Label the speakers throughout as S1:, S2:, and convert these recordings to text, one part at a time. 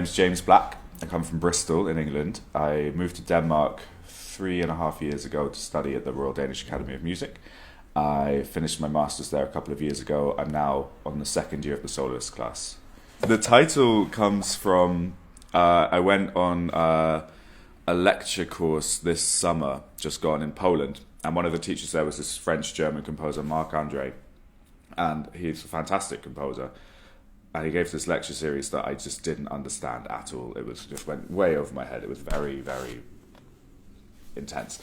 S1: name's James Black. I come from Bristol in England. I moved to Denmark 3.5 years ago to study at the Royal Danish Academy of Music. I finished my master's there a couple of years ago. I'm now on the second year of the soloist class. The title comes from, I went on a lecture course this summer, just gone in Poland, and one of the teachers there was this French-German composer, Marc-André, and he's a fantastic composer. And he gave this lecture series that I just didn't understand at all. It was just went way over my head. It was very, very intense.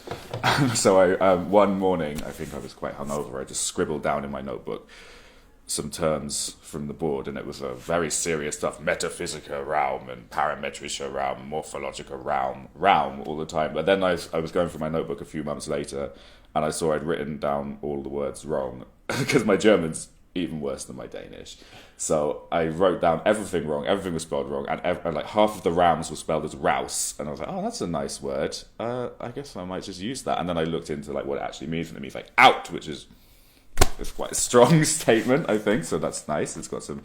S1: So I one morning, I think I was quite hungover, I just scribbled down in my notebook some terms from the board, and it was a very serious stuff: metaphysica Raum and parametrische Raum, morphologica Raum all the time. But then I was going through my notebook a few months later, and I saw I'd written down all the words wrong, because my German's even worse than my Danish. So I wrote down everything wrong. Everything was spelled wrong, and like half of the Raums were spelled as Raus. And I was like, oh, that's a nice word. I guess I might just use that. And then I looked into like what it actually means, and it means like out, which is it's quite a strong statement, I think. So that's nice. It's got some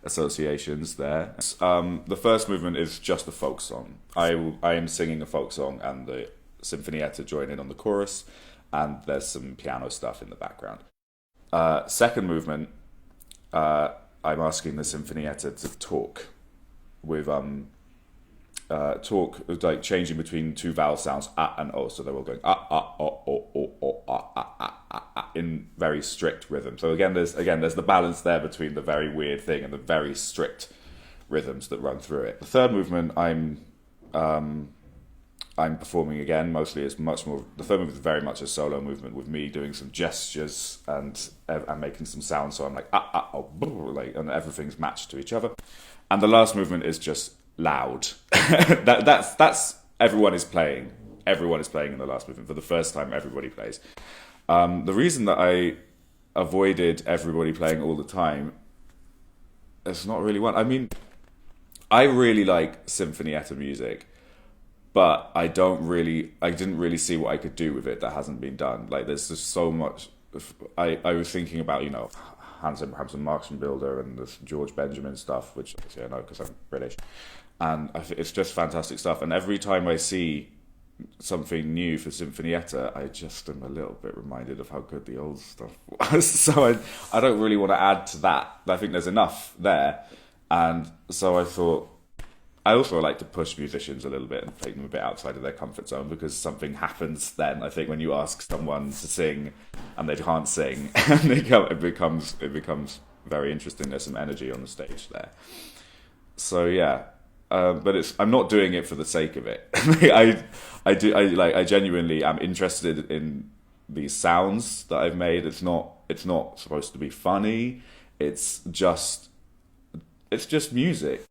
S1: associations there. The first movement is just a folk song. I am singing a folk song, and the Sinfonietta join in on the chorus, and there's some piano stuff in the background. Second movement, I'm asking the Sinfonietta to talk with like changing between two vowel sounds, a and o. So they're all going in very strict rhythm. So again, there's the balance there between the very weird thing and the very strict rhythms that run through it. The third movement, I'm performing again. Mostly, it's much more. The third movement is very much a solo movement with me doing some gestures and making some sounds. So I'm like like, and everything's matched to each other. And the last movement is just loud. that's everyone is playing. Everyone is playing in the last movement for the first time. Everybody plays. The reason that I avoided everybody playing all the time, it's not really one. I mean, I really like Sinfonietta music, but I didn't really see what I could do with it that hasn't been done. Like, there's just so much. I was thinking about, Hans Abrahamson, Marxenbilder, and this George Benjamin stuff, which obviously I know because I'm British, and it's just fantastic stuff. And every time I see something new for Sinfonietta, I just am a little bit reminded of how good the old stuff was. So I don't really want to add to that. I think there's enough there, and so I thought. I also like to push musicians a little bit and take them a bit outside of their comfort zone, because something happens then. I think when you ask someone to sing and they can't sing, and it becomes very interesting. There's some energy on the stage there. So yeah, but I'm not doing it for the sake of it. I genuinely am interested in these sounds that I've made. It's not supposed to be funny. It's just music.